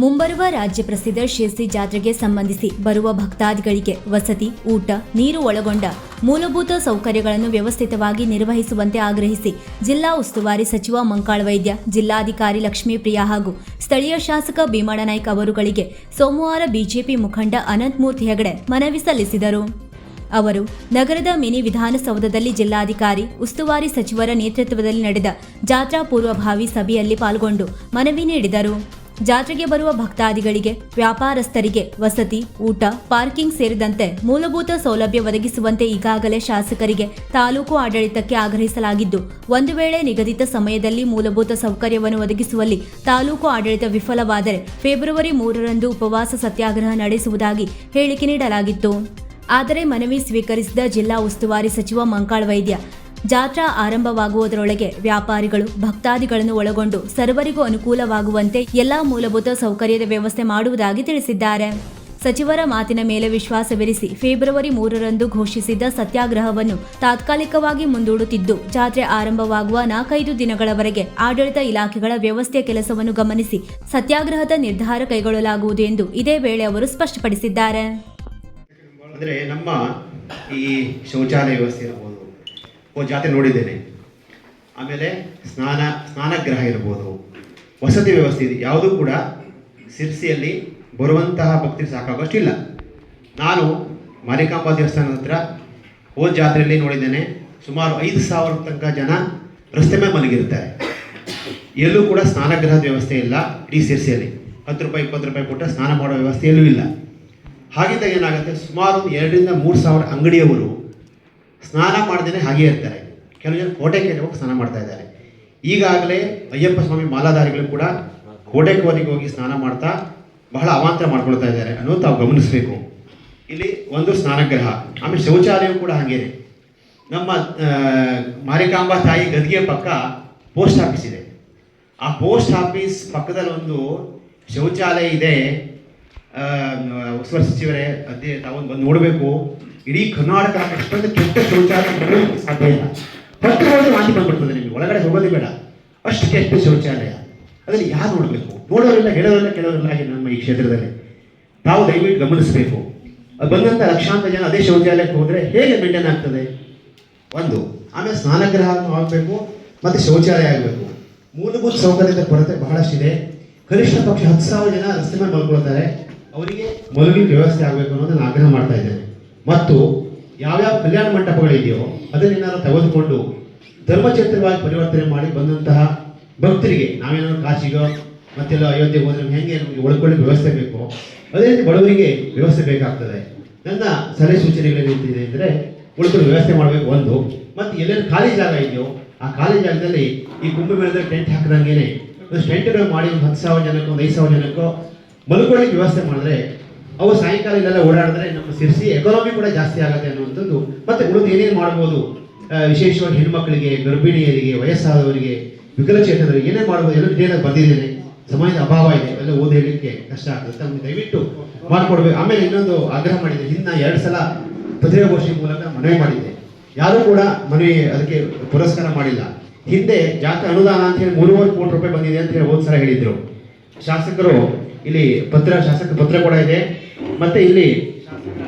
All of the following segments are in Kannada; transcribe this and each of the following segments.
ಮುಂಬರುವ ರಾಜ್ಯ ಪ್ರಸಿದ್ಧ ಶಿರ್ಸಿ ಜಾತ್ರೆಗೆ ಸಂಬಂಧಿಸಿ ಬರುವ ಭಕ್ತಾದಿಗಳಿಗೆ ವಸತಿ, ಊಟ, ನೀರು ಒಳಗೊಂಡ ಮೂಲಭೂತ ಸೌಕರ್ಯಗಳನ್ನು ವ್ಯವಸ್ಥಿತವಾಗಿ ನಿರ್ವಹಿಸುವಂತೆ ಆಗ್ರಹಿಸಿ ಜಿಲ್ಲಾ ಉಸ್ತುವಾರಿ ಸಚಿವ ಮಂಕಾಳ ವೈದ್ಯ, ಜಿಲ್ಲಾಧಿಕಾರಿ ಲಕ್ಷ್ಮೀಪ್ರಿಯಾ ಹಾಗೂ ಸ್ಥಳೀಯ ಶಾಸಕ ಭೀಮಣ್ಣ ನಾಯ್ಕ ಅವರುಗಳಿಗೆ ಸೋಮವಾರ ಬಿಜೆಪಿ ಮುಖಂಡ ಅನಂತಮೂರ್ತಿ ಹೆಗಡೆ ಮನವಿ ಸಲ್ಲಿಸಿದರು. ಅವರು ನಗರದ ಮಿನಿ ವಿಧಾನಸೌಧದಲ್ಲಿ ಜಿಲ್ಲಾಧಿಕಾರಿ, ಉಸ್ತುವಾರಿ ಸಚಿವರ ನೇತೃತ್ವದಲ್ಲಿ ನಡೆದ ಜಾತ್ರಾ ಪೂರ್ವಭಾವಿ ಸಭೆಯಲ್ಲಿ ಪಾಲ್ಗೊಂಡು ಮನವಿ ನೀಡಿದರು. ಜಾತ್ರೆಗೆ ಬರುವ ಭಕ್ತಾದಿಗಳಿಗೆ, ವ್ಯಾಪಾರಸ್ಥರಿಗೆ ವಸತಿ, ಊಟ, ಪಾರ್ಕಿಂಗ್ ಸೇರಿದಂತೆ ಮೂಲಭೂತ ಸೌಲಭ್ಯ ಒದಗಿಸುವಂತೆ ಈಗಾಗಲೇ ಶಾಸಕರಿಗೆ ತಾಲೂಕು ಆಡಳಿತಕ್ಕೆ ಆಗ್ರಹಿಸಲಾಗಿದ್ದು, ಒಂದು ವೇಳೆ ನಿಗದಿತ ಸಮಯದಲ್ಲಿ ಮೂಲಭೂತ ಸೌಕರ್ಯವನ್ನು ಒದಗಿಸುವಲ್ಲಿ ತಾಲೂಕು ಆಡಳಿತ ವಿಫಲವಾದರೆ ಫೆಬ್ರವರಿ 3ರಂದು ಉಪವಾಸ ಸತ್ಯಾಗ್ರಹ ನಡೆಸುವುದಾಗಿ ಹೇಳಿಕೆ ನೀಡಲಾಗಿತ್ತು. ಆದರೆ ಮನವಿ ಸ್ವೀಕರಿಸಿದ ಜಿಲ್ಲಾ ಉಸ್ತುವಾರಿ ಸಚಿವ ಮಂಕಾಳ ವೈದ್ಯ, ಜಾತ್ರಾ ಆರಂಭವಾಗುವುದರೊಳಗೆ ವ್ಯಾಪಾರಿಗಳು, ಭಕ್ತಾದಿಗಳನ್ನು ಒಳಗೊಂಡು ಸರ್ವರಿಗೂ ಅನುಕೂಲವಾಗುವಂತೆ ಎಲ್ಲಾ ಮೂಲಭೂತ ಸೌಕರ್ಯದ ವ್ಯವಸ್ಥೆ ಮಾಡುವುದಾಗಿ ತಿಳಿಸಿದ್ದಾರೆ. ಸಚಿವರ ಮಾತಿನ ಮೇಲೆ ವಿಶ್ವಾಸವಿರಿಸಿ ಫೆಬ್ರವರಿ 3ರಂದು ಘೋಷಿಸಿದ್ದ ಸತ್ಯಾಗ್ರಹವನ್ನು ತಾತ್ಕಾಲಿಕವಾಗಿ ಮುಂದೂಡುತ್ತಿದ್ದು, ಜಾತ್ರೆ ಆರಂಭವಾಗುವ 4-5 ದಿನಗಳವರೆಗೆ ಆಡಳಿತ ಇಲಾಖೆಗಳ ವ್ಯವಸ್ಥೆಯ ಕೆಲಸವನ್ನು ಗಮನಿಸಿ ಸತ್ಯಾಗ್ರಹದ ನಿರ್ಧಾರ ಕೈಗೊಳ್ಳಲಾಗುವುದು ಎಂದು ಇದೇ ವೇಳೆ ಅವರು ಸ್ಪಷ್ಟಪಡಿಸಿದ್ದಾರೆ. ಅಂದರೆ ನಮ್ಮ ಈ ಶೌಚಾಲಯ ವ್ಯವಸ್ಥೆ ಇರ್ಬೋದು, ಜಾತ್ರೆ ನೋಡಿದ್ದೇನೆ. ಆಮೇಲೆ ಸ್ನಾನಗೃಹ ಇರ್ಬೋದು, ವಸತಿ ವ್ಯವಸ್ಥೆ ಇದೆ, ಯಾವುದೂ ಕೂಡ ಶಿರ್ಸಿಯಲ್ಲಿ ಬರುವಂತಹ ಭಕ್ತರಿಗೆ ಸಾಕಾಗೋಷ್ಟಿಲ್ಲ. ನಾನು ಮಾರಿಕಾಂಬಾ ದೇವಸ್ಥಾನದ ಹತ್ರ ಹೋದ ಜಾತ್ರೆಯಲ್ಲಿ ನೋಡಿದ್ದೇನೆ, ಸುಮಾರು 5,000 ತನಕ ಜನ ರಸ್ತೆ ಮೇಲೆ ಮಲಗಿರ್ತಾರೆ. ಎಲ್ಲೂ ಕೂಡ ಸ್ನಾನಗೃಹದ ವ್ಯವಸ್ಥೆ ಇಲ್ಲ. ಇಡೀ ಶಿರ್ಸಿಯಲ್ಲಿ 10 ರೂಪಾಯಿ 20 ರೂಪಾಯಿ ಕೊಟ್ಟರೆ ಸ್ನಾನ ಮಾಡೋ ವ್ಯವಸ್ಥೆ ಎಲ್ಲೂ ಇಲ್ಲ. ಹಾಗಿದ್ದಾಗ ಏನಾಗುತ್ತೆ, ಸುಮಾರು 2,000 to 3,000 ಅಂಗಡಿಯವರು ಸ್ನಾನ ಮಾಡ್ದೇ ಹಾಗೆ ಇರ್ತಾರೆ. ಕೆಲವು ಜನ ಕೋಟೆಗೆ ಹೋಗಿ ಸ್ನಾನ ಮಾಡ್ತಾ ಇದ್ದಾರೆ. ಈಗಾಗಲೇ ಅಯ್ಯಪ್ಪ ಸ್ವಾಮಿ ಮಾಲಾಧಾರಿಗಳು ಕೂಡ ಕೋಟೆಗೆ ಹೋಗಿ ಸ್ನಾನ ಮಾಡ್ತಾ ಬಹಳ ಅವಾಂತರ ಮಾಡ್ಕೊಳ್ತಾ ಇದ್ದಾರೆ ಅನ್ನೋದು ತಾವು ಗಮನಿಸಬೇಕು. ಇಲ್ಲಿ ಒಂದು ಸ್ನಾನಗೃಹ, ಆಮೇಲೆ ಶೌಚಾಲಯವು ಕೂಡ ಹಾಗೇನೆ. ನಮ್ಮ ಮಾರಿಕಾಂಬಾ ತಾಯಿ ಗದ್ಗೆ ಪಕ್ಕ ಪೋಸ್ಟ್ ಆಫೀಸ್ ಇದೆ. ಆ ಪೋಸ್ಟ್ ಆಫೀಸ್ ಪಕ್ಕದಲ್ಲಿ ಒಂದು ಶೌಚಾಲಯ ಇದೆ. ಉಸ್ತುವಾರಿ ಸಚಿವರೇ, ಅದೇ ತಾವೊಂದು ಬಂದು ನೋಡಬೇಕು. ಇಡೀ ಕರ್ನಾಟಕ ಅಷ್ಟೊಂದು ಕೆಟ್ಟ ಶೌಚಾಲಯ ಸಾಧ್ಯ ಇಲ್ಲ. ಹೊತ್ತು ಹೋದ್ರೆ ವಾಂತಿ ಬಂದ್ಬಿಡ್ತದೆ ನಿಮಗೆ, ಒಳಗಡೆ ಹೋಗೋದೇ ಬೇಡ, ಅಷ್ಟು ಕೆಟ್ಟ ಶೌಚಾಲಯ. ಅದರಲ್ಲಿ ಯಾರು ನೋಡಬೇಕು? ನೋಡೋರಿಲ್ಲ, ಹೇಳೋರಿಲ್ಲ, ಕೇಳೋರಿಲ್ಲ. ಹಾಗೆ ನಮ್ಮ ಈ ಕ್ಷೇತ್ರದಲ್ಲಿ ತಾವು ದಯವಿಟ್ಟು ಗಮನಿಸಬೇಕು. ಅದು ಬಂದಂಥ ಲಕ್ಷಾಂತರ ಜನ ಅದೇ ಶೌಚಾಲಯಕ್ಕೆ ಹೋದರೆ ಹೇಗೆ ಮೇಂಟೈನ್ ಆಗ್ತದೆ? ಒಂದು, ಆಮೇಲೆ ಸ್ನಾನಗೃಹ ಆಗಬೇಕು ಮತ್ತು ಶೌಚಾಲಯ ಆಗಬೇಕು. ಮೂಲಭೂತ ಸೌಕರ್ಯದ ಕೊರತೆ ಬಹಳಷ್ಟಿದೆ. ಕನಿಷ್ಠ ಪಕ್ಷ 10,000 ಜನ ರಸ್ತೆ ಮೇಲೆ ಮಲ್ಕೊಳ್ತಾರೆ. ಅವರಿಗೆ ಮಲಗಲಿಕ್ಕೆ ವ್ಯವಸ್ಥೆ ಆಗಬೇಕು ಅನ್ನೋದನ್ನು ಆಗ್ರಹ ಮಾಡ್ತಾ ಇದ್ದೇನೆ. ಮತ್ತು ಯಾವ್ಯಾವ ಕಲ್ಯಾಣ ಮಂಟಪಗಳಿದೆಯೋ ಅದನ್ನೇನಾದ್ರು ತೆಗೆದುಕೊಂಡು ಧರ್ಮಛತ್ರವಾಗಿ ಪರಿವರ್ತನೆ ಮಾಡಿ ಬಂದಂತಹ ಭಕ್ತರಿಗೆ, ನಾವೇನಾದ್ರು ಕಾಶಿಗೋ ಮತ್ತೆಲ್ಲ ಅಯೋಧ್ಯೆಗೆ ಹೋದ್ರೆ ಹೆಂಗೆ ನಮಗೆ ಉಳ್ಕೊಳ್ಳಿಕ್ಕೆ ವ್ಯವಸ್ಥೆ ಬೇಕು, ಅದೇ ರೀತಿ ಬಡವರಿಗೆ ವ್ಯವಸ್ಥೆ ಬೇಕಾಗ್ತದೆ. ನನ್ನ ಸಲಹೆ ಸೂಚನೆಗಳೇನಿದೆ ಅಂದರೆ ಉಳ್ಕೊಳ್ಳೋ ವ್ಯವಸ್ಥೆ ಮಾಡಬೇಕು ಒಂದು. ಮತ್ತು ಎಲ್ಲೆಲ್ಲಿ ಖಾಲಿ ಜಾಗ ಇದೆಯೋ ಆ ಖಾಲಿ ಜಾಗದಲ್ಲಿ ಈ ಕುಂಭಮೇಳದಲ್ಲಿ ಟೆಂಟ್ ಹಾಕಿದಂಗೆ ಒಂದು ಟೆಂಟ್ಗಳು ಮಾಡಿ ಒಂದು 10,000 ಜನಕ್ಕೋ, ಒಂದು 5,000 ಜನಕ್ಕೋ ಮಲ್ಕೊಳ್ಳಿಕ್ಕೆ ವ್ಯವಸ್ಥೆ ಮಾಡಿದ್ರೆ ಅವು ಸಾಯಂಕಾಲ ಇಲ್ಲೆಲ್ಲ ಓಡಾಡಿದ್ರೆ ನಮ್ಮ ಶಿರ್ಸಿ ಎಕಾನಮಿ ಕೂಡ ಜಾಸ್ತಿ ಆಗುತ್ತೆ ಅನ್ನುವಂಥದ್ದು. ಮತ್ತು ಉಳಿದು ಏನೇನು ಮಾಡ್ಬೋದು, ವಿಶೇಷವಾಗಿ ಹೆಣ್ಮಕ್ಳಿಗೆ, ಗರ್ಭಿಣಿಯರಿಗೆ, ವಯಸ್ಸಾದವರಿಗೆ, ವಿಕಲಚೇತನರಿಗೆ ಏನೇನು ಮಾಡ್ಬೋದು ಎಲ್ಲ ಡೀಟೇಲಾಗಿ ಬಂದಿದ್ದೇನೆ. ಸಮಯದ ಅಭಾವ ಇದೆ, ಎಲ್ಲ ಓದಿ ಹೇಳಲಿಕ್ಕೆ ಕಷ್ಟ ಆಗ್ತದೆ. ತಮಗೆ ದಯವಿಟ್ಟು ಮಾಡಿಕೊಡ್ಬೇಕು. ಆಮೇಲೆ ಇನ್ನೊಂದು ಆಗ್ರಹ ಮಾಡಿದ್ದೆ, ಹಿಂದಿನ 2 ಸಲ ಪತ್ರಿಕಾಗೋಷ್ಠಿ ಮೂಲಕ ಮನವಿ ಮಾಡಿದ್ದೆ. ಯಾರೂ ಕೂಡ ಮನವಿ ಅದಕ್ಕೆ ಪುರಸ್ಕಾರ ಮಾಡಿಲ್ಲ. ಹಿಂದೆ ಜಾತ್ರೆ ಅನುದಾನ ಅಂತ ಹೇಳಿ 3.5 ಕೋಟಿ ರೂಪಾಯಿ ಬಂದಿದೆ ಅಂತ ಹೇಳಿ ಹೋದ ಸಲ ಹೇಳಿದ್ರು ಶಾಸಕರು. ಇಲ್ಲಿ ಶಾಸಕ ಪತ್ರ ಕೂಡ ಇದೆ, ಮತ್ತೆ ಇಲ್ಲಿ ಶಾಸಕರ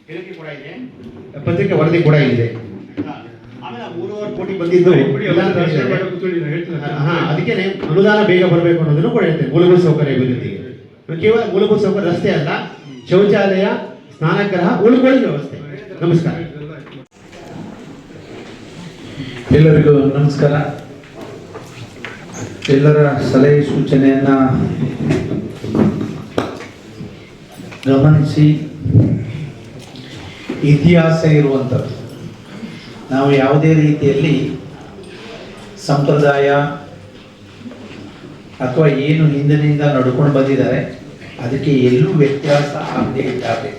ಹೇಳಿಕೆ ಕೂಡ ಇದೆ, ಪತ್ರಿಕೆ ವರದಿ ಕೂಡ ಇದೆ. ಆಮೇಲೆ 3.5 ಕೋಟಿ ಬಂದಿದ್ದು ಅದಕ್ಕೆ ಅನುದಾನ ಬೇಗ ಬರಬೇಕು ಅನ್ನೋದನ್ನು ಕೂಡ ಹೇಳ್ತೇನೆ. ಮೂಲಭೂತ ಸೌಕರ್ಯ ಅಭಿವೃದ್ಧಿಗೆ ಕೇವಲ ಮೂಲಭೂತ ಸೌಕರ್ಯ ರಸ್ತೆ ಅಲ್ಲ, ಶೌಚಾಲಯ, ಸ್ನಾನಗೃಹ, ಉಳ್ಕೊಳ್ಳಿ ವ್ಯವಸ್ಥೆ. ನಮಸ್ಕಾರ. ಎಲ್ಲರಿಗೂ ನಮಸ್ಕಾರ. ಎಲ್ಲರ ಸಲಹೆ ಸೂಚನೆಯನ್ನ ಗಮನಿಸಿ, ಇತಿಹಾಸ ಇರುವಂಥದ್ದು, ನಾವು ಯಾವುದೇ ರೀತಿಯಲ್ಲಿ ಸಂಪ್ರದಾಯ ಅಥವಾ ಏನು ಹಿಂದಿನಿಂದ ನಡ್ಕೊಂಡು ಬಂದಿದ್ದಾರೆ ಅದಕ್ಕೆ ಎಲ್ಲೂ ವ್ಯತ್ಯಾಸ ಆಗದೇ ಇದ್ದಾರೆ.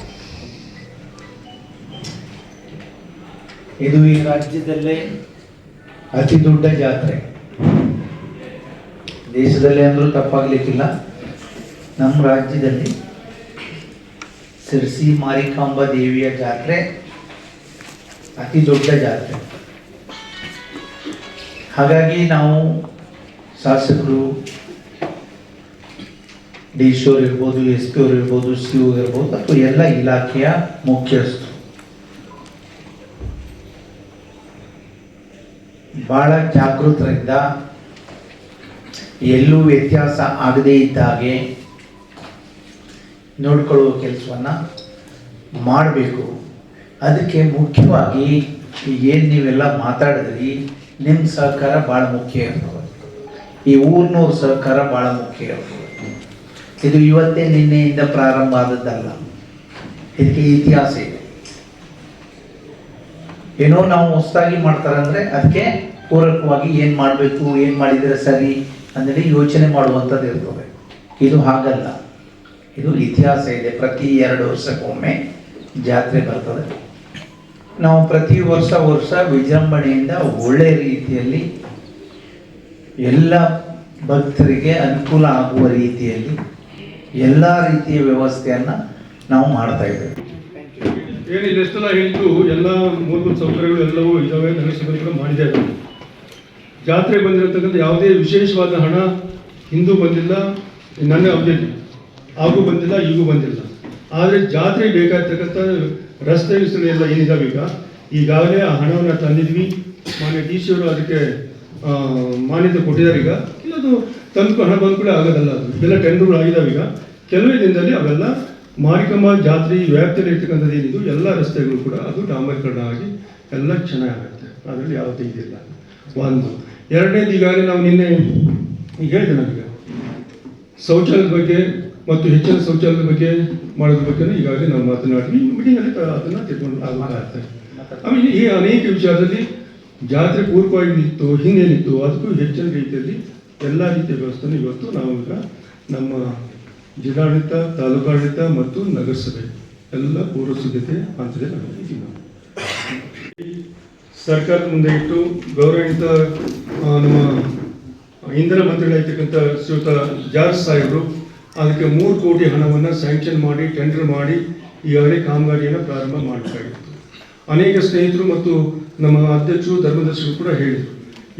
ಇದು ಈ ರಾಜ್ಯದಲ್ಲೇ ಅತಿ ದೊಡ್ಡ ಜಾತ್ರೆ, ದೇಶದಲ್ಲಿ ಅಂದರೂ ತಪ್ಪಾಗಲಿಕ್ಕಿಲ್ಲ. ನಮ್ಮ ರಾಜ್ಯದಲ್ಲಿ ಶಿರ್ಸಿ ಮಾರಿಕಾಂಬಾ ದೇವಿಯ ಜಾತ್ರೆ ಅತಿ ದೊಡ್ಡ ಜಾತ್ರೆ. ಹಾಗಾಗಿ ನಾವು ಶಾಸಕರು ಡಿ ಸಿ ಅವ್ರು ಇರ್ಬೋದು, ಎಸ್ ಪಿ ಅವ್ರು ಇರ್ಬೋದು, ಸಿ ಒ ಇರ್ಬೋದು, ಅಥವಾ ಎಲ್ಲ ಇಲಾಖೆಯ ಮುಖ್ಯಸ್ಥರು ಭಾಳ ಜಾಗೃತರಿಂದ ಎಲ್ಲೂ ವ್ಯತ್ಯಾಸ ಆಗದೇ ಇದ್ದಾಗೆ ನೋಡ್ಕೊಳ್ಳುವ ಕೆಲಸವನ್ನು ಮಾಡಬೇಕು. ಅದಕ್ಕೆ ಮುಖ್ಯವಾಗಿ ಏನು ನೀವೆಲ್ಲ ಮಾತಾಡಿದ್ರಿ, ನಿಮ್ಮ ಸಹಕಾರ ಭಾಳ ಮುಖ್ಯ ಇರ್ತದೆ. ಈ ಊರಿನವ್ರ ಸಹಕಾರ ಭಾಳ ಮುಖ್ಯ ಇರ್ತದೆ. ಇದು ಇವತ್ತೇ ನಿನ್ನೆಯಿಂದ ಪ್ರಾರಂಭ ಆದದ್ದಲ್ಲ, ಇದಕ್ಕೆ ಇತಿಹಾಸ ಇದೆ. ಏನೋ ನಾವು ಹೊಸದಾಗಿ ಮಾಡ್ತಾರಂದ್ರೆ ಅದಕ್ಕೆ ಪೂರಕವಾಗಿ ಏನು ಮಾಡಬೇಕು, ಏನು ಮಾಡಿದರೆ ಸರಿ ಅಂದರೆ ಯೋಚನೆ ಮಾಡುವಂಥದ್ದು ಇರ್ತದೆ. ಇದು ಹಾಗಲ್ಲ, ಇದು ಇತಿಹಾಸ ಇದೆ. ಪ್ರತಿ 2 ವರ್ಷಕ್ಕೊಮ್ಮೆ ಜಾತ್ರೆ ಬರ್ತದೆ. ನಾವು ಪ್ರತಿ ವರ್ಷ ವಿಜೃಂಭಣೆಯಿಂದ ಒಳ್ಳೆಯ ರೀತಿಯಲ್ಲಿ ಎಲ್ಲ ಭಕ್ತರಿಗೆ ಅನುಕೂಲ ಆಗುವ ರೀತಿಯಲ್ಲಿ ಎಲ್ಲ ರೀತಿಯ ವ್ಯವಸ್ಥೆಯನ್ನು ನಾವು ಮಾಡ್ತಾ ಇದ್ದೇವೆ. ಏನು ಇದೆಷ್ಟೆಲ್ಲ ಹೇಳಿದ್ರು, ಎಲ್ಲ ಮೂಲಭೂತ ಸೌಕರ್ಯಗಳು ಎಲ್ಲವೂ ಇದ್ದಾವೆ, ನಗರಸಭೆ ಕೂಡ ಮಾಡಿದ್ದೇವೆ. ಜಾತ್ರೆ ಬಂದಿರತಕ್ಕಂಥ ಯಾವುದೇ ವಿಶೇಷವಾದ ಹಣ ಹಿಂದೂ ಬಂದಿಲ್ಲ, ನನ್ನ ಅವಧಿಯಲ್ಲಿ ಹಾಗೂ ಬಂದಿಲ್ಲ, ಈಗೂ ಬಂದಿಲ್ಲ. ಆದರೆ ಜಾತ್ರೆ ಬೇಕಾಗಿರ್ತಕ್ಕಂಥ ರಸ್ತೆ ವಿಸ್ತರಣೆ ಎಲ್ಲ ಏನಿದ್ದಾವೆ ಈಗಾಗಲೇ ಆ ಹಣವನ್ನು ತಂದಿದ್ವಿ. ಮಾನ್ಯ ಡಿ ಸಿ ಅವರು ಅದಕ್ಕೆ ಮಾನ್ಯತೆ ಕೊಟ್ಟಿದ್ದಾರೆ. ಈಗ ಇದು ತಂದು ಹಣ ಬಂದ ಕೂಡ ಆಗೋದಲ್ಲ, ಅದು ಎಲ್ಲ ಟೆಂಡರ್ಗಳು ಆಗಿದ್ದಾವೆ. ಈಗ ಕೆಲವೇ ದಿನದಲ್ಲಿ ಅವೆಲ್ಲ ಮಾರಿಕಮ್ಮ ಜಾತ್ರೆ ವ್ಯಾಪ್ತಿಯಲ್ಲಿ ಇರ್ತಕ್ಕಂಥದ್ದು ಏನಿದು ಎಲ್ಲ ರಸ್ತೆಗಳು ಕೂಡ ಅದು ಡಾಂಬರೀಕರಣ ಆಗಿ ಎಲ್ಲ ಚೆನ್ನಾಗುತ್ತೆ. ಅದರಲ್ಲಿ ಯಾವುದೇ ಇದಿಲ್ಲ. ಒಂದು ಎರಡನೇದು, ಈಗಾಗಲೇ ನಾವು ನಿನ್ನೆ ಈಗ ಹೇಳಿದೆ, ನಾವೀಗ ಶೌಚಾಲಯದ ಬಗ್ಗೆ ಮತ್ತು ಹೆಚ್ಚಿನ ಶೌಚಾಲಯದ ಬಗ್ಗೆ ಮಾಡೋದ್ರ ಬಗ್ಗೆ ಈಗಾಗಲೇ ನಾವು ಮಾತನಾಡಿ ಮೀಟಿಂಗಲ್ಲಿ ಅದನ್ನು ತಿಳ್ಕೊಂಡು ಆಗುತ್ತೆ. ಆಮೇಲೆ ಈ ಅನೇಕ ವಿಚಾರದಲ್ಲಿ ಜಾತ್ರೆ ಪೂರ್ವವಾಗಿತ್ತು, ಹಿಂದೇನಿತ್ತು ಅದಕ್ಕೂ ಹೆಚ್ಚಿನ ರೀತಿಯಲ್ಲಿ ಎಲ್ಲ ರೀತಿಯ ವ್ಯವಸ್ಥೆಯನ್ನು ಇವತ್ತು ನಾವು ಈಗ ನಮ್ಮ ಜಿಲ್ಲಾಡಳಿತ, ತಾಲೂಕಾಡಳಿತ ಮತ್ತು ನಗರಸಭೆ ಎಲ್ಲ ಪೂರ್ವ ಸಿದ್ಧತೆ ಹಂತದಲ್ಲಿ ನಾವು ನಾವು ಸರ್ಕಾರದ ಮುಂದೆ ಇಟ್ಟು ಗೌರವಾನ್ವಿತ ನಮ್ಮ ಇಂಧನ ಮಂತ್ರಿಗಳಾಗಿರ್ತಕ್ಕಂಥ ಶ್ರೀಯುತ ಜಾರ್ಜ್ ಸಾಹೇಬರು ಅದಕ್ಕೆ 3 ಕೋಟಿ ಹಣವನ್ನು ಸ್ಯಾಂಕ್ಷನ್ ಮಾಡಿ ಟೆಂಡರ್ ಮಾಡಿ ಈಗಾಗಲೇ ಕಾಮಗಾರಿಯನ್ನು ಪ್ರಾರಂಭ ಮಾಡಬೇಕಾಗಿತ್ತು. ಅನೇಕ ಸ್ನೇಹಿತರು ಮತ್ತು ನಮ್ಮ ಅಧ್ಯಕ್ಷರು, ಧರ್ಮದರ್ಶಿಗಳು ಕೂಡ ಹೇಳಿದರು,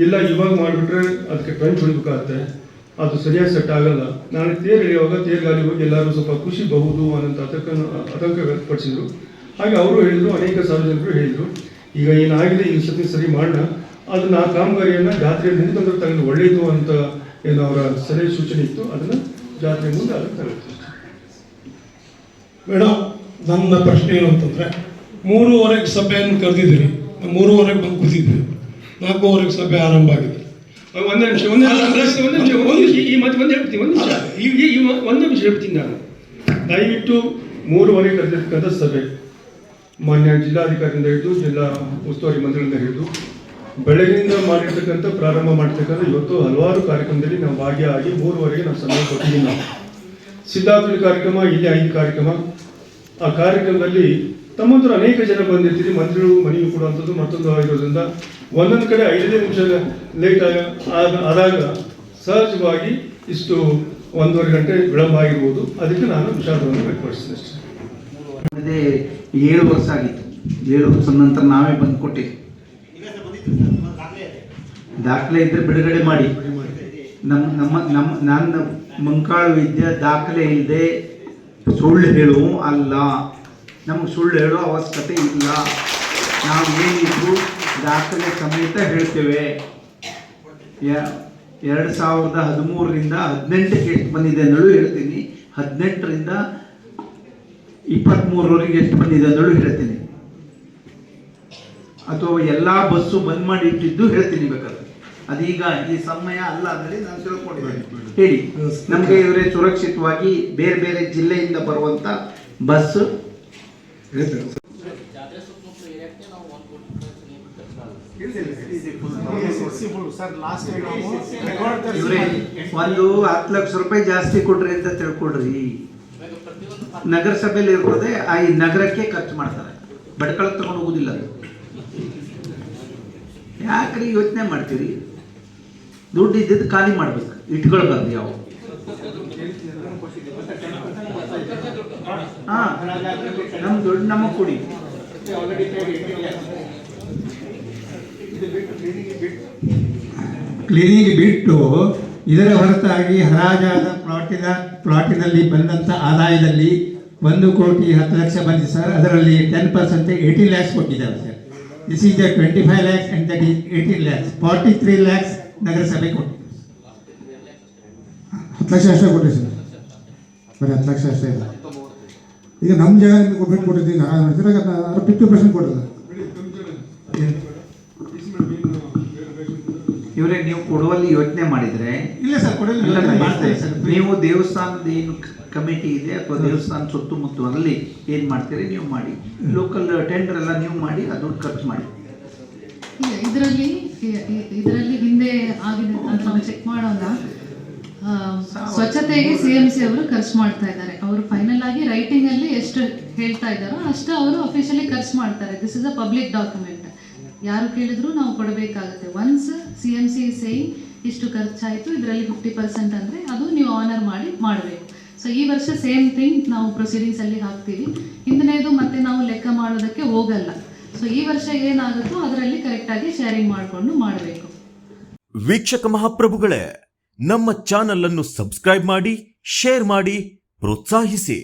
ಇಲ್ಲ ಇವಾಗ ಮಾಡಿಬಿಟ್ರೆ ಅದಕ್ಕೆ ಟ್ರೆಂಚ್ ಹೊಡಿಬೇಕಾಗತ್ತೆ, ಅದು ಸರಿಯಾಗಿ ಸೆಟ್ ಆಗಲ್ಲ. ನಾನು ತೇರು ಎಳೆಯುವಾಗ ತೇರ್ಗಾಲಿ ಹೋಗಿ ಎಲ್ಲರೂ ಸ್ವಲ್ಪ ಖುಷಿ ಬಹುದು ಅನ್ನೋಂಥ ಆತಂಕ ವ್ಯಕ್ತಪಡಿಸಿದರು. ಹಾಗೆ ಅವರು ಹೇಳಿದರು, ಅನೇಕ ಸಾರ್ವಜನಿಕರು ಹೇಳಿದರು, ಈಗ ಏನಾಗಿದೆ ಈ ಸತಿ ಸರಿ ಮಾಡೋಣ, ಅದನ್ನು ಆ ಕಾಮಗಾರಿಯನ್ನು ಜಾತ್ರೆ ಮುಂದೆ ತಗೊಂಡು ಒಳ್ಳೆಯದು ಅಂತ ಏನು ಅವರ ಸಲಹೆ ಸೂಚನೆ ಇತ್ತು, ಅದನ್ನು ಜಾತ್ರೆ ಮುಂದೆ ಅದನ್ನು ತಗೊಳ್ತೀವಿ. ಮೇಡಮ್, ನನ್ನ ಪ್ರಶ್ನೆ ಏನು ಅಂತಂದರೆ, 3:30ಕ್ಕೆ ಸಭೆಯನ್ನು ಕರೆದಿದ್ದೀರಿ, 3:30ಕ್ಕೆ ಬಂದು ಕೂತಿದ್ವಿ, 4:30ಕ್ಕೆ ಸಭೆ ಆರಂಭ ಆಗಿದೆ. ಒಂದು ನಿಮಿಷ ಹೇಳ್ತೀನಿ ನಾನು. ದಯವಿಟ್ಟು 3:30 ಕರೆದಿರ್ತಕ್ಕಂಥ ಸಭೆ ಮಾನ್ಯ ಜಿಲ್ಲಾಧಿಕಾರಿಯಿಂದ ಹಿಡಿದು ಜಿಲ್ಲಾ ಉಸ್ತುವಾರಿ ಮಂತ್ರಿಗಳಿಂದ ಹಿಡಿದು ಬೆಳಗ್ಗೆಯಿಂದ ಮಾಡಿರ್ತಕ್ಕಂಥ ಪ್ರಾರಂಭ ಮಾಡಿರ್ತಕ್ಕಂಥ ಇವತ್ತು ಹಲವಾರು ಕಾರ್ಯಕ್ರಮದಲ್ಲಿ ನಾವು ಭಾಗಿಯಾಗಿ 3:30ಗೆ ನಾವು ಸಮಯ ಕೊಟ್ಟಿದ್ದೀವಿ. ನಾವು ಸಿದ್ಧಾರ್ಥಿ ಕಾರ್ಯಕ್ರಮ, ಇಲ್ಲಿ 5 ಕಾರ್ಯಕ್ರಮ. ಆ ಕಾರ್ಯಕ್ರಮದಲ್ಲಿ ತಮ್ಮಂತರು ಅನೇಕ ಜನ ಬಂದಿರ್ತೀರಿ, ಮಂತ್ರಿಗಳು ಮನವಿ ಕೊಡುವಂಥದ್ದು ಮತ್ತೊಂದು ಆಗಿರೋದ್ರಿಂದ ಒಂದೊಂದು ಕಡೆ 5 ನಿಮಿಷ ಲೇಟ್ ಆದಾಗ ಸಹಜವಾಗಿ ಇಷ್ಟು 1.5 ಗಂಟೆ ವಿಳಂಬ ಆಗಿರ್ಬೋದು. ಅದಕ್ಕೆ ನಾನು ವಿಷಾದವನ್ನು ವ್ಯಕ್ತಪಡಿಸಿದೆ ಅಷ್ಟೇ. 7 ವರ್ಷ ಆಗಿತ್ತು. 7 ವರ್ಷದ ನಂತರ ನಾವೇ ಬಂದು ಕೊಟ್ಟಿವಿ. ದಾಖಲೆ ಇದ್ರೆ ಬಿಡುಗಡೆ ಮಾಡಿ. ನನ್ನ ಮಂಕಾಳು ವಿದ್ಯೆ ದಾಖಲೆ ಇಲ್ಲದೆ ಸುಳ್ಳು ಹೇಳುವ ಅಲ್ಲ. ನಮಗೆ ಸುಳ್ಳು ಹೇಳೋ ಅವಶ್ಯಕತೆ ಇಲ್ಲ. ನಾವು ಏನಿದ್ರು ದಾಖಲೆ ಸಮೇತ ಹೇಳ್ತೇವೆ. 2013ರಿಂದ 18ಕ್ಕೆ ಎಷ್ಟು ಬಂದಿದೆ ಅನ್ನೋಳು ಹೇಳ್ತೀನಿ, 18ರಿಂದ 23ರವರೆಗೆ ಎಷ್ಟು ಬಂದಿದೆ ಅನ್ನೋಳು ಹೇಳ್ತೀನಿ, ಅಥವಾ ಎಲ್ಲ ಬಸ್ಸು ಬಂದ್ ಮಾಡಿ ಇಟ್ಟಿದ್ದು ಹೇಳ್ತೀನಿ ಬೇಕಾದ್ರೆ. ಅದೀಗ ಈ ಸಮಯ ಅಲ್ಲ ಅಂದರೆ ನಾನು ತಿಳ್ಕೊಂಡಿದ್ದೀನಿ. ಹೇಳಿ, ನಮಗೆ ಇವರೇ ಸುರಕ್ಷಿತವಾಗಿ ಬೇರೆ ಬೇರೆ ಜಿಲ್ಲೆಯಿಂದ ಬರುವಂಥ ಬಸ್ ಇವರೇ ಒಂದು 10 ಲಕ್ಷ ರೂಪಾಯಿ ಜಾಸ್ತಿ ಕೊಡ್ರಿ ಅಂತ ತಿಳ್ಕೊಡ್ರಿ. ನಗರಸಭೆಯಲ್ಲಿ ಇರ್ತದೆ, ಆ ಈ ನಗರಕ್ಕೆ ಖರ್ಚು ಮಾಡ್ತಾರೆ, ಬಡ್ಕಳ ತಗೊಂಡು ಹೋಗುದಿಲ್ಲ. ಅದು ಯಾಕ್ರಿ ಯೋಚನೆ ಮಾಡ್ತೀರಿ? ದುಡ್ಡು ಇದ್ದಿದ್ದು ಖಾಲಿ ಮಾಡ್ಬೇಕು, ಇಟ್ಕೊಳ್ಬಾರ್ದು ಯಾವ. ನಮ್ಮ ದುಡ್ಡು ನಮಗೆ ಕೊಡಿ. ಕ್ಲೀನಿಂಗ್ ಬಿಟ್ಟು ಇದರ ಹೊರತಾಗಿ ಹರಾಜಾದ ಪ್ಲಾಟಿನಲ್ಲಿ ಬಂದಂಥ ಆದಾಯದಲ್ಲಿ 1,10,00,000 ಬಂದಿದೆ ಸರ್. ಅದರಲ್ಲಿ 10% 18 lakhs ಕೊಟ್ಟಿದ್ದಾರೆ sir. This is the 25 lakhs and that is 18 lakhs. 43 lakhs ನಗರಸಭೆ ಕೊಟ್ಟಿದೆ. 10 ಲಕ್ಷ ಅಷ್ಟೇ ಕೊಟ್ಟೆ ಸರ್, ಬರೀ 10 ಲಕ್ಷ ಅಷ್ಟೇ ಇಲ್ಲ. ಈಗ ನಮ್ಮ ಜಾಗ ನಿಮಗೆ ಕೊಟ್ಬಿಟ್ಟು ಕೊಟ್ಟಿದ್ದೀವಿ, ಹರಾಜು ಮಾಡ್ತೀರ, 50% ಕೊಡೋದು. ಇವರೇ ನೀವು ಕೊಡುವಲ್ಲಿ ಯೋಚನೆ ಮಾಡಿದ್ರೆ ಇಲ್ಲ ಸರ್, ಕೊಡಲು ಯೋಚನೆ ಮಾಡ್ತಾರೆ ಸರ್. ನೀವು ದೇವಸ್ಥಾನದ ಏನು ಕಮಿಟಿ ಇದೆ ಅಥವಾ ದೇವಸ್ಥಾನ ಸುತ್ತಮುತ್ತಲಲ್ಲಿ ಏನು ಮಾಡ್ತೀರಿ ನೀವು ಮಾಡಿ, ಲೋಕಲ್ ಟೆಂಡರ್ ಎಲ್ಲ ನೀವು ಮಾಡಿ ಅದು ಖರ್ಚು ಮಾಡಿ. ಇದರಲ್ಲಿ ಹಿಂದೆ ಆಗಿದೆ ಅಂತ ನಾವು ಚೆಕ್ ಮಾಡೋಣ. ಸ್ವಚ್ಛತೆಗೆ CMC ಅವರು ಖರ್ಚು ಮಾಡ್ತಾ ಇದ್ದಾರೆ. ಅವರು ಫೈನಲ್ ಆಗಿ ರೈಟಿಂಗ್ ಅಲ್ಲಿ ಎಷ್ಟು ಹೇಳ್ತಾ ಇದ್ದಾರೋ ಅಷ್ಟು ಅವರು ಅಫಿಷಿಯಲಿ ಖರ್ಚು ಮಾಡ್ತಾರೆ. This is a public document. ಯಾರು ಕೇಳಿದ್ರು ನಾವು ಕೊಡಬೇಕಾಗುತ್ತೆ. ಒನ್ಸ್ CMC ಸೇಯಿಂಗ್ ಇಷ್ಟು ಖರ್ಚಾಯಿತು, ಇದರಲ್ಲಿ 50% ಅಂದರೆ ಅದು ನೀವು ಆನರ್ ಮಾಡಬೇಕು. ಸೊ ಈ ವರ್ಷ ಸೇಮ್ ಥಿಂಗ್ ನಾವು ಪ್ರೊಸೀಡಿಂಗ್ಸ್ ಅಲ್ಲಿ ಹಾಕ್ತೀವಿ. ಹಿಂದಿನದು ಮತ್ತೆ ನಾವು ಲೆಕ್ಕ ಮಾಡೋದಕ್ಕೆ ಹೋಗಲ್ಲ. ಸೊ ಈ ವರ್ಷ ಏನಾಗುತ್ತೋ ಅದರಲ್ಲಿ ಕರೆಕ್ಟಾಗಿ ಶೇರಿಂಗ್ ಮಾಡಿಕೊಂಡು ಮಾಡಬೇಕು. ವೀಕ್ಷಕ ಮಹಾಪ್ರಭುಗಳೇ, ನಮ್ಮ ಚಾನಲ್ ಅನ್ನು ಸಬ್ಸ್ಕ್ರೈಬ್ ಮಾಡಿ, ಶೇರ್ ಮಾಡಿ, ಪ್ರೋತ್ಸಾಹಿಸಿ.